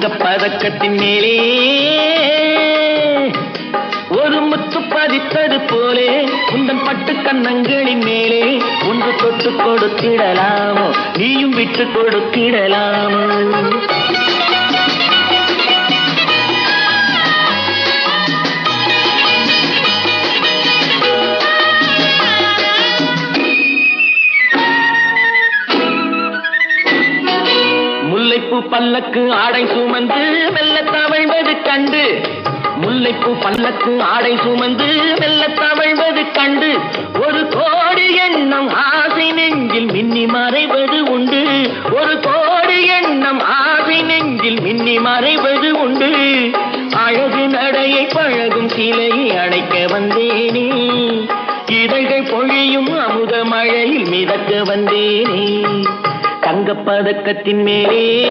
தங்கப் பதக்கத்தின் மேலே ஒரு முத்து பதித்தது போலே உந்தன் பட்டு கன்னங்களின் மேலே ஒன்று தொட்டு கொடுத்திடலாமோ, நீயும் விட்டு கொடுத்திடலாமோ. முல்லைப்பூ பல்லக்கு ஆடை சுமந்து மெல்ல தவழ்வது கண்டு, முல்லைப்பூ பல்லக்கு ஆடை சுமந்து மெல்ல தவழ்வது கண்டு, ஒரு கோடி எண்ணம் ஆசை நெஞ்சில் மின்னி மறைவது உண்டு, ஒரு கோடி எண்ணம் ஆசை நெஞ்சில் மின்னி மறைவது உண்டு. அழகு நடையை பழகும் சிலையை அணைக்க வந்தேனே, இதழ்கள் பொழியும் அமுத மழையில் மிதக்க வந்தேனே. தங்கப் பதக்கத்தின் மேலே